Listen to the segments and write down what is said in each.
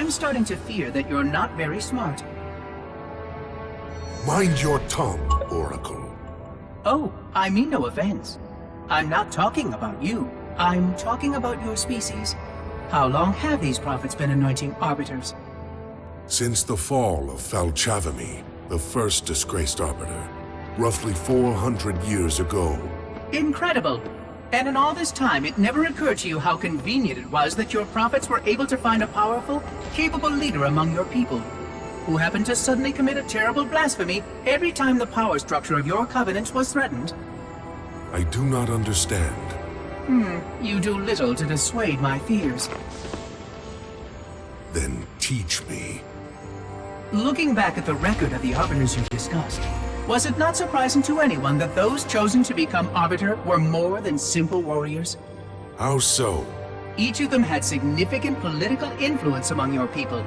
I'm starting to fear that you're not very smart. Mind your tongue, Oracle. Oh, I mean no offense. I'm not talking about you. I'm talking about your species. How long have these prophets been anointing arbiters? Since the fall of Falchavami, the first disgraced arbiter, roughly 400 years ago. Incredible! And in all this time, it never occurred to you how convenient it was that your prophets were able to find a powerful, capable leader among your people, who happened to suddenly commit a terrible blasphemy every time the power structure of your covenant was threatened. I do not understand. You do little to dissuade my fears. Then teach me. Looking back at the record of the arbiters you discussed, was it not surprising to anyone that those chosen to become arbiter were more than simple warriors? How so? Each of them had significant political influence among your people.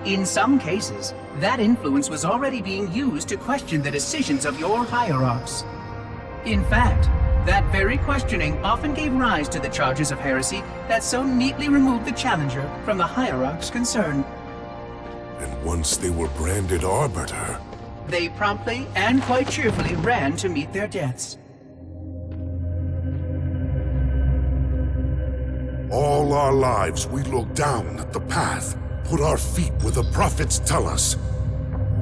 In some cases, that influence was already being used to question the decisions of your hierarchs. In fact, that very questioning often gave rise to the charges of heresy that so neatly removed the challenger from the hierarch's concern. And once they were branded arbiter, They promptly and quite cheerfully ran to meet their deaths. all our lives we look down at the path, put our feet where the prophets tell us.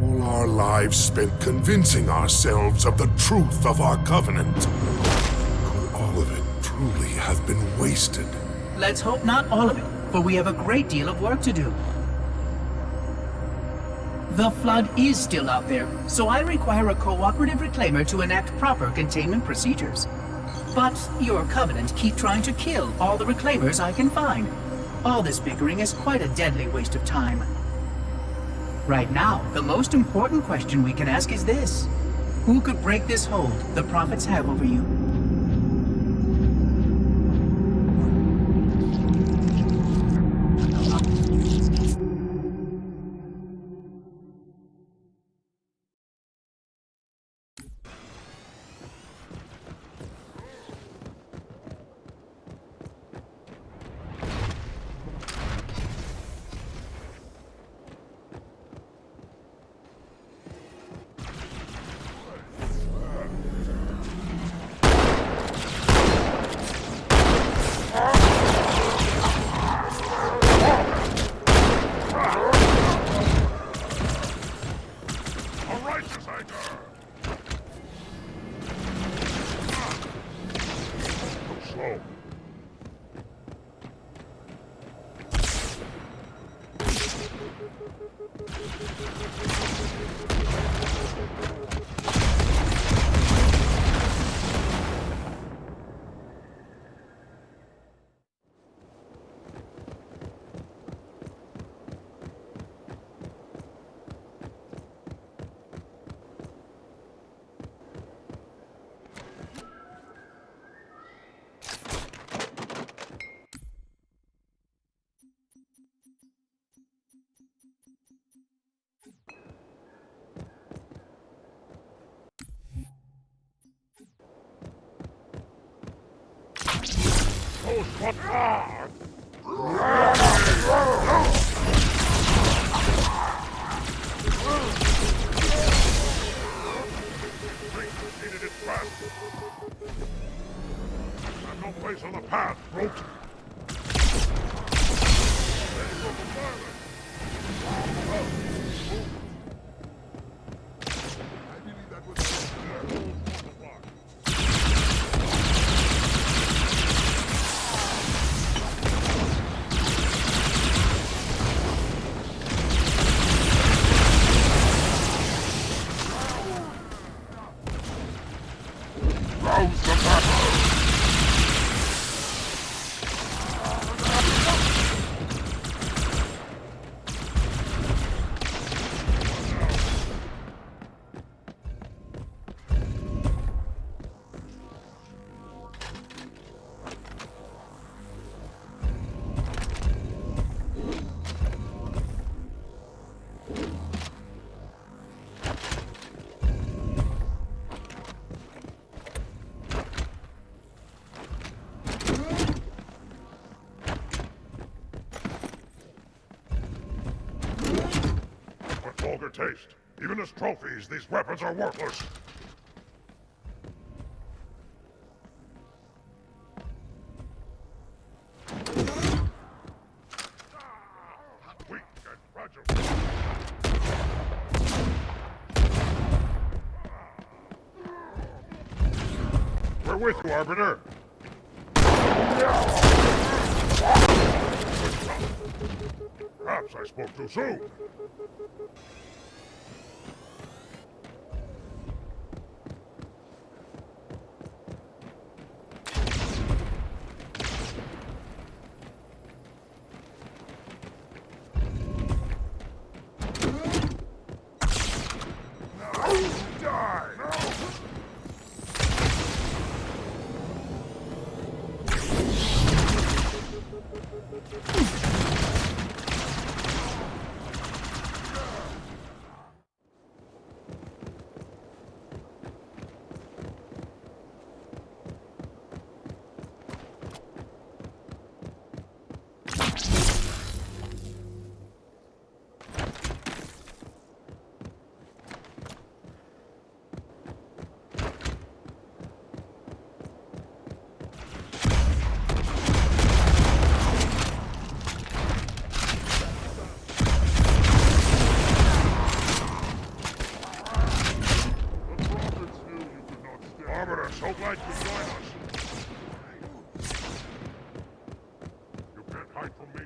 All our lives spent convincing ourselves of the truth of our covenant. Could all of it truly have been wasted? Let's hope not all of it, for we have a great deal of work to do. The Flood is still out there, so I require a cooperative reclaimer to enact proper containment procedures. But your Covenant keep trying to kill all the reclaimers I can find. All this bickering is quite a deadly waste of time. Right now, the most important question we can ask is this. Who could break this hold the prophets have over you? No place on the path, Brute. Rouse the battle! Even as trophies, these weapons are worthless. Weak and fragile. We're with you, Arbiter. Perhaps I spoke too soon. Die! No! Arbiter, so glad you could join us. You can't hide from me.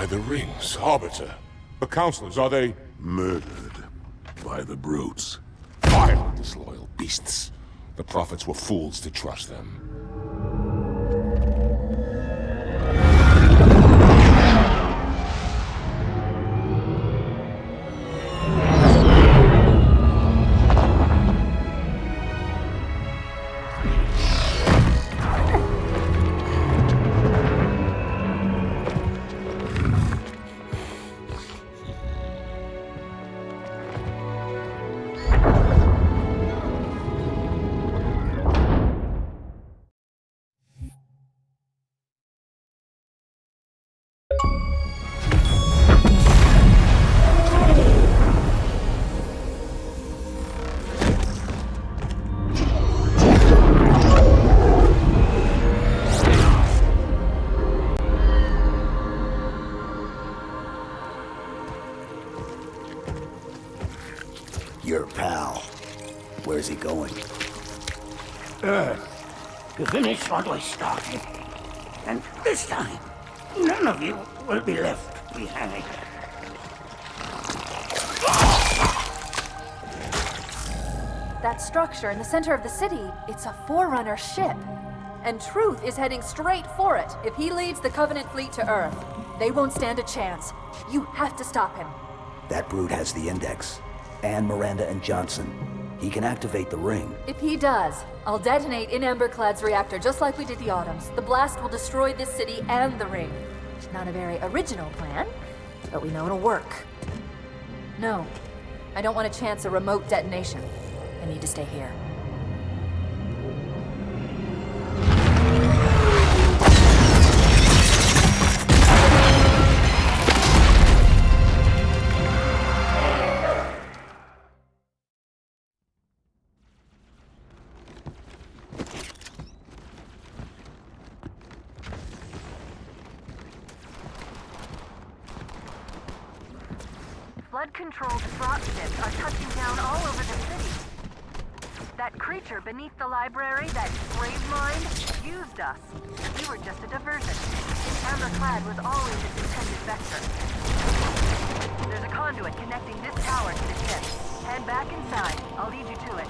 The rings, Arbiter. The counselors, are they... Murdered by the brutes. Fire, disloyal beasts. The prophets were fools to trust them. Your pal. Where's he going? Earth, to finish what we started. And this time, none of you will be left behind. That structure in the center of the city, it's a Forerunner ship. And Truth is heading straight for it. If he leads the Covenant fleet to Earth, they won't stand a chance. You have to stop him. That brute has the Index. And Miranda and Johnson. He can activate the ring. If he does, I'll detonate in Emberclad's reactor just like we did the Autumns. The blast will destroy this city and the ring. Not a very original plan, but we know it'll work. No, I don't want to chance a remote detonation. I need to stay here. Flood-controlled dropships are touching down all over the city. That creature beneath the library, that grave mind, used us. We were just a diversion. Emberclad was always its intended vector. There's a conduit connecting this tower to the ship. Head back inside. I'll lead you to it.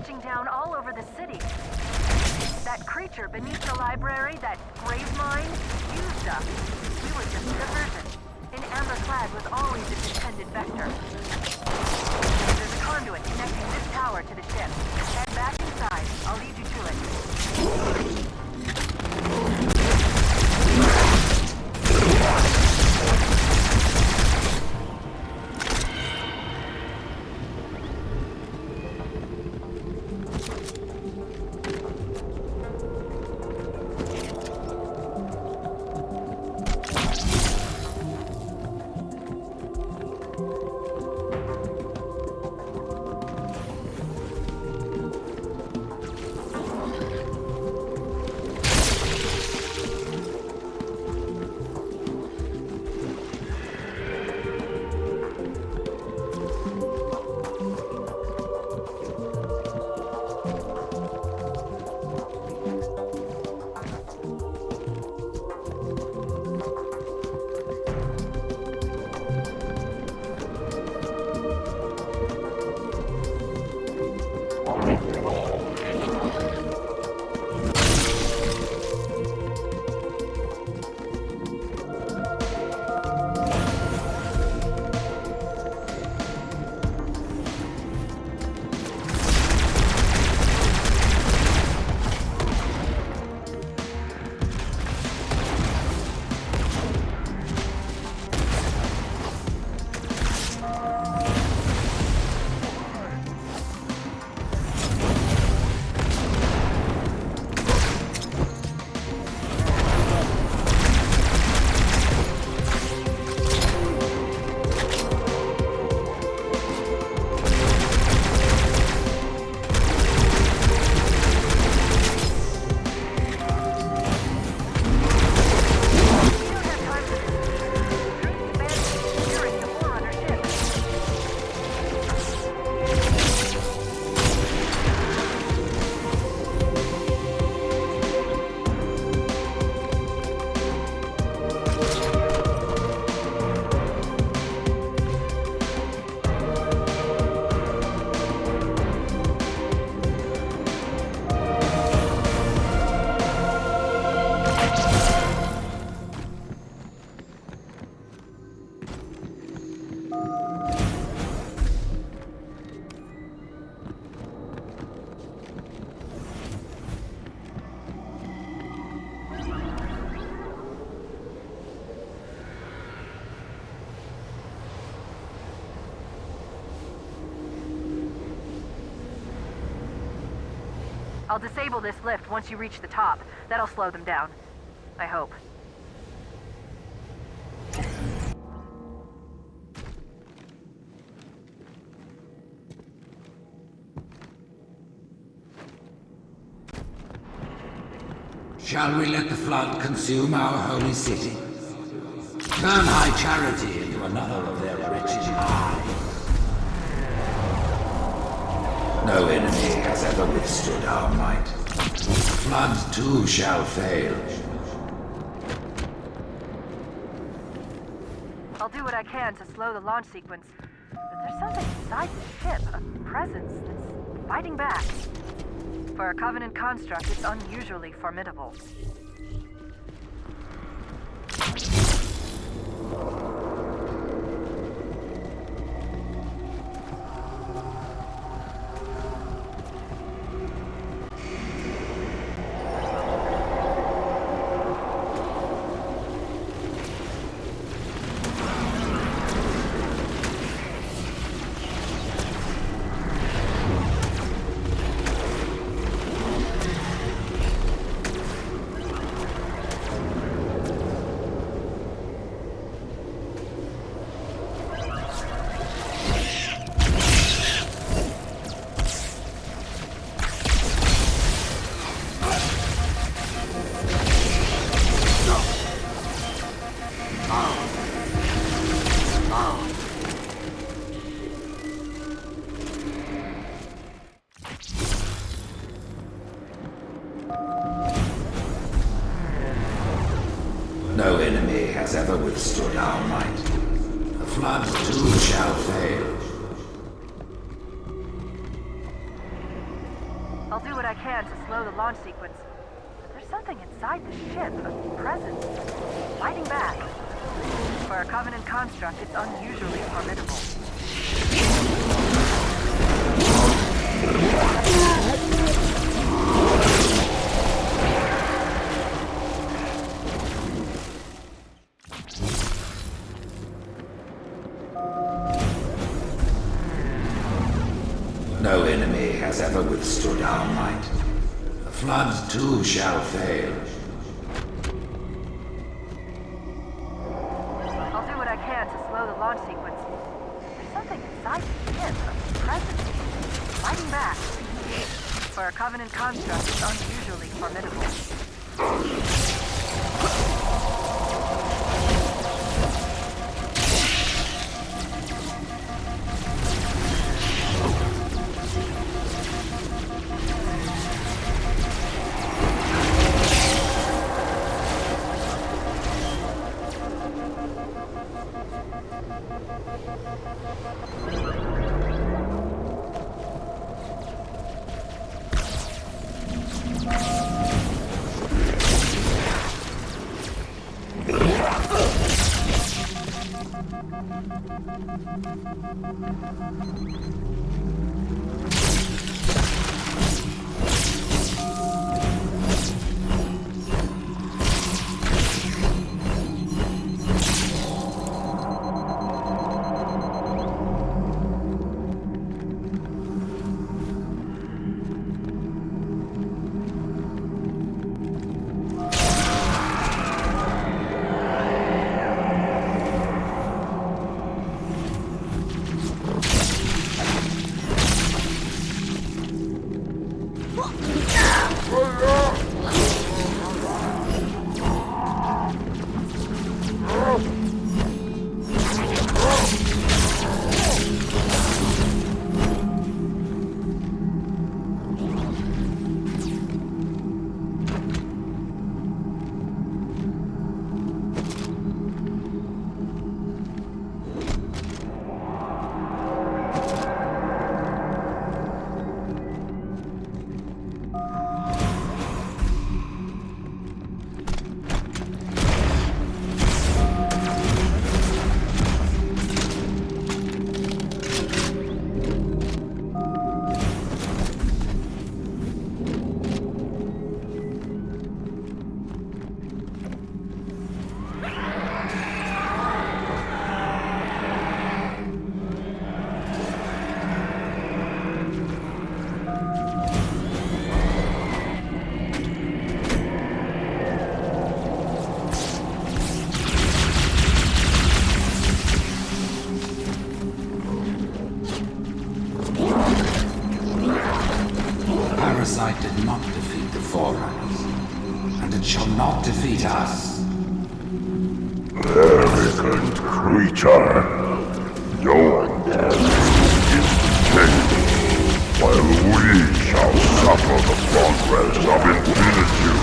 touching down all over the city. That creature beneath the library, that grave mind, used us. We were just a diversion. An amber clad was always its intended vector. There's a conduit connecting this tower to the ship. Head back inside. I'll lead you to it. I'll disable this lift once you reach the top. That'll slow them down. I hope. Shall we let the flood consume our holy city? Turn high charity into another of their wretched lives. No enemy has ever withstood our might. Flood too shall fail. I'll do what I can to slow the launch sequence. But there's something inside the ship, a presence that's fighting back. For a Covenant construct, it's unusually formidable. No enemy has ever withstood our might. The flood too shall fail. what I can to slow the launch sequence. But there's something inside the ship, a presence, fighting back. For a Covenant construct, it's unusually formidable. No enemy has ever withstood our might. The Flood too shall fail. I'll do what I can to slow the launch sequence. There's something inside the ship, a presence, fighting back. For a Covenant construct, it's unusually formidable. Parasite did not defeat the Forerunners, and it shall not defeat us. Arrogant creature. Your death is instantaneous, while we shall suffer the progress of infinitude.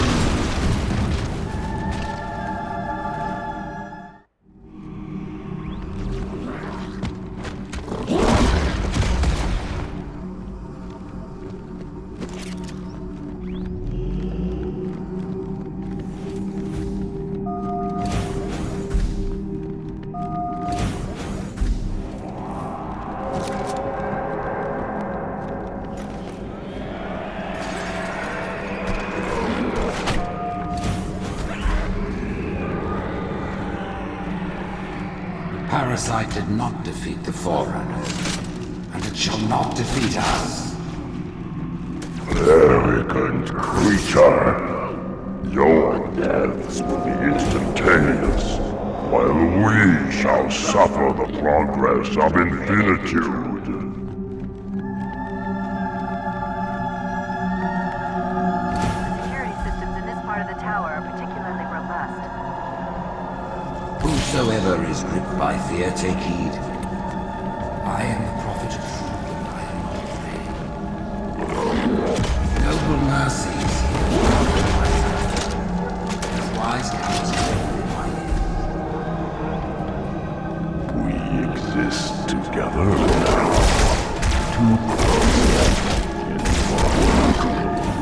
Parasite did not defeat the Forerunners, and it shall not defeat us. Arrogant creature. Your deaths will be instantaneous, while we shall suffer the progress of infinitude. Security systems in this part of the tower are particularly robust. Whosoever is gripped by fear, take heed. I am the prophet of truth, and I am not afraid. Noble mercies, as wise counsel in my ears. We exist together now, too close in one.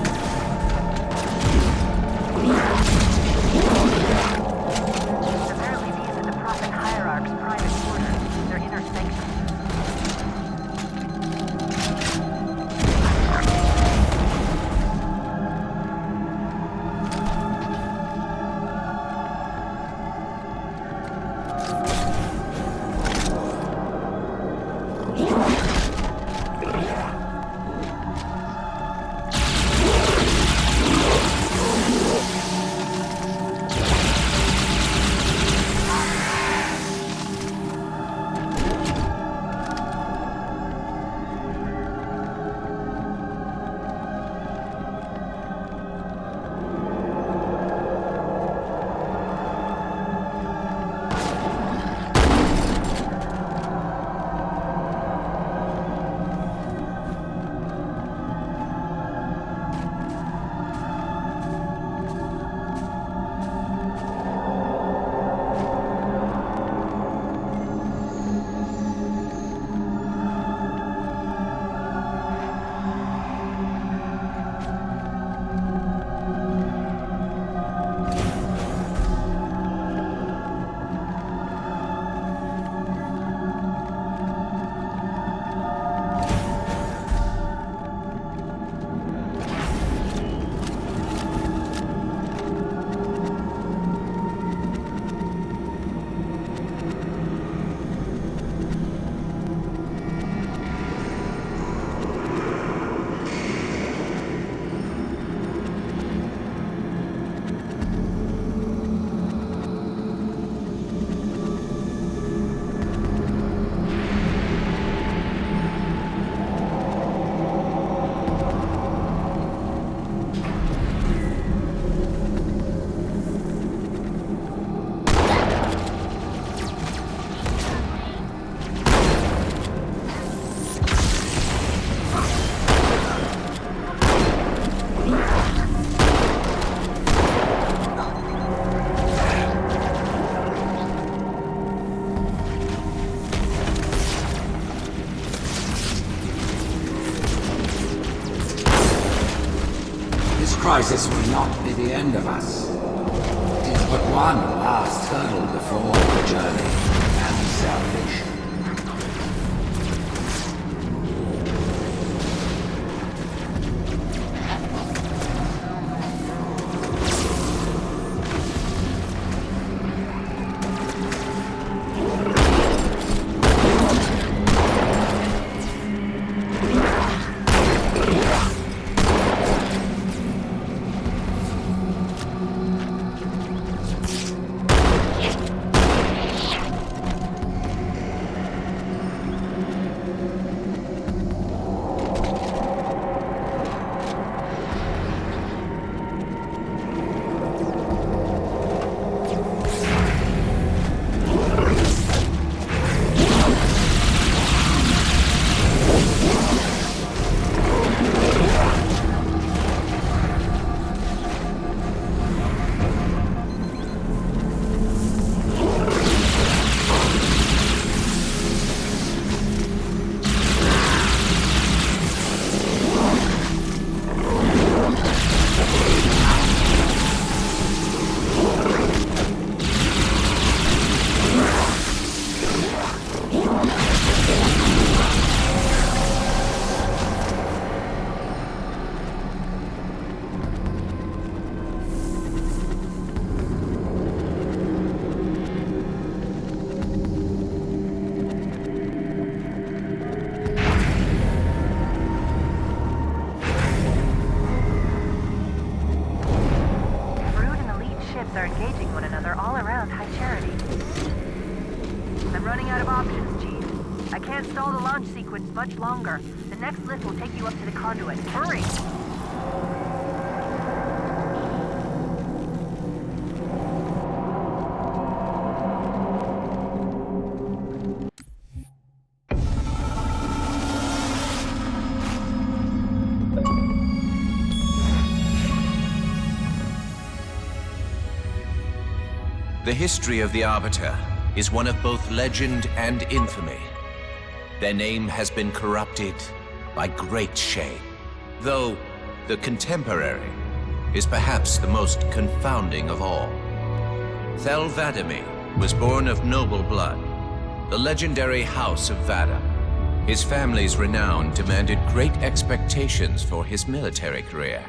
crisis will not be the end of us. It is but one last hurdle before the journey and salvation. Are engaging one another all around High Charity. I'm running out of options, Chief. I can't stall the launch sequence much longer. The next lift will take you up to the conduit. Hurry! The history of the Arbiter is one of both legend and infamy. Their name has been corrupted by great shame, though the contemporary is perhaps the most confounding of all. Thel 'Vadamee was born of noble blood, the legendary House of Vada. His family's renown demanded great expectations for his military career,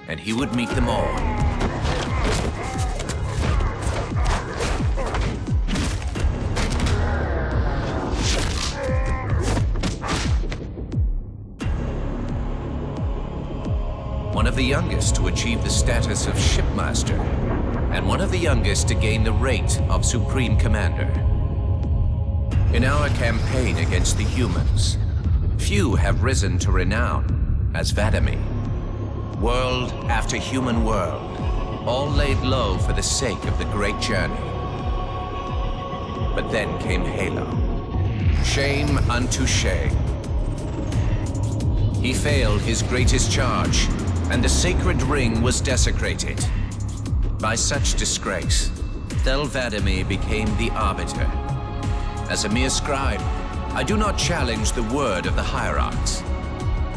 and he would meet them all. of the youngest to achieve the status of shipmaster, and one of the youngest to gain the rank of Supreme Commander. In our campaign against the humans, few have risen to renown as Vadamir. World after human world, all laid low for the sake of the great journey. But then came Halo. Shame unto shame. He failed his greatest charge, and the sacred ring was desecrated. By such disgrace, Thel Vadamir became the Arbiter. As a mere scribe, I do not challenge the word of the Hierarchs,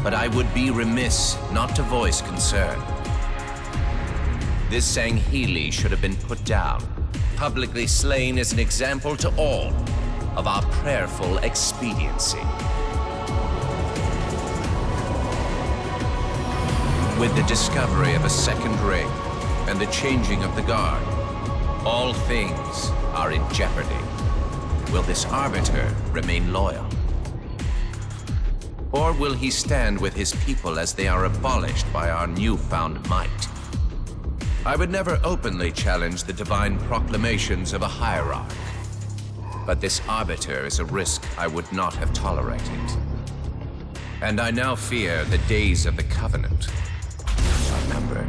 but I would be remiss not to voice concern. This Sangheili should have been put down, publicly slain as an example to all of our prayerful expediency. With the discovery of a second ring and the changing of the guard, all things are in jeopardy. Will this Arbiter remain loyal? Or will he stand with his people as they are abolished by our newfound might? I would never openly challenge the divine proclamations of a hierarch, but this Arbiter is a risk I would not have tolerated. And I now fear the days of the Covenant are numbered.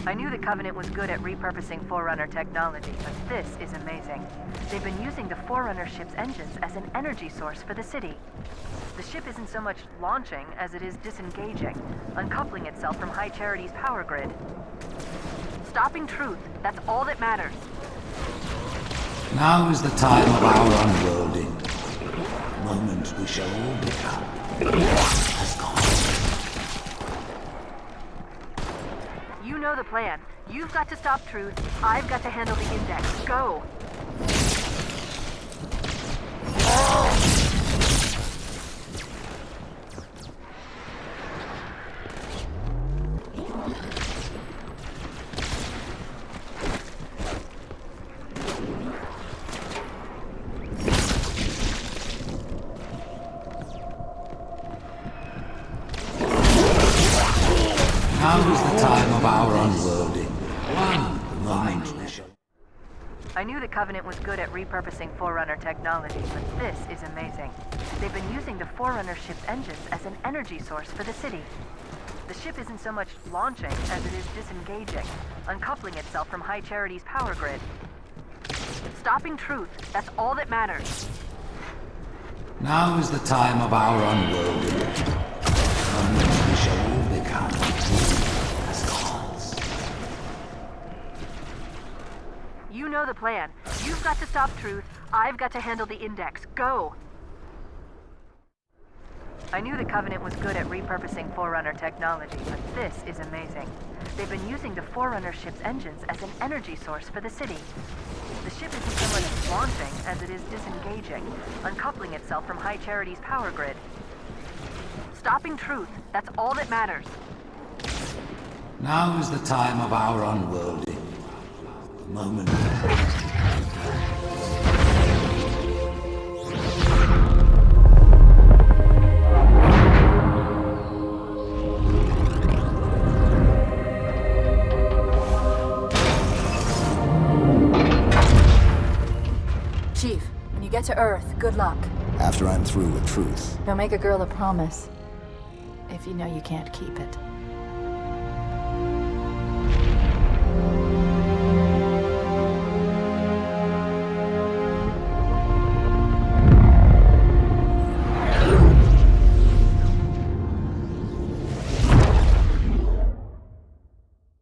I knew the Covenant was good at repurposing Forerunner technology, but this is amazing. They've been using the Forerunner ship's engines as an energy source for the city. The ship isn't so much launching as it is disengaging, uncoupling itself from High Charity's power grid. Stopping truth, that's all that matters. Now is the time of our unworlding. The moment we shall all become as gods. You know the plan. You've got to stop truth. I've got to handle the index. Go! Now is the time of our unworlding. One moment we shall... I knew the Covenant was good at repurposing Forerunner technology, but this is amazing. They've been using the Forerunner ship's engines as an energy source for the city. The ship isn't so much launching as it is disengaging, uncoupling itself from High Charity's power grid. Stopping truth, that's all that matters. Now is the time of our unworlding. One moment we shall all become as gods. You know the plan. You've got to stop truth. I've got to handle the index. Go! I knew the Covenant was good at repurposing Forerunner technology, but this is amazing. They've been using the Forerunner ship's engines as an energy source for the city. The ship isn't so much launching as it is disengaging, uncoupling itself from High Charity's power grid. Stopping truth, that's all that matters. Now is the time of our unworlding. The moment... to Earth. Good luck. After I'm through with Truth. Don't make a girl a promise if you know you can't keep it.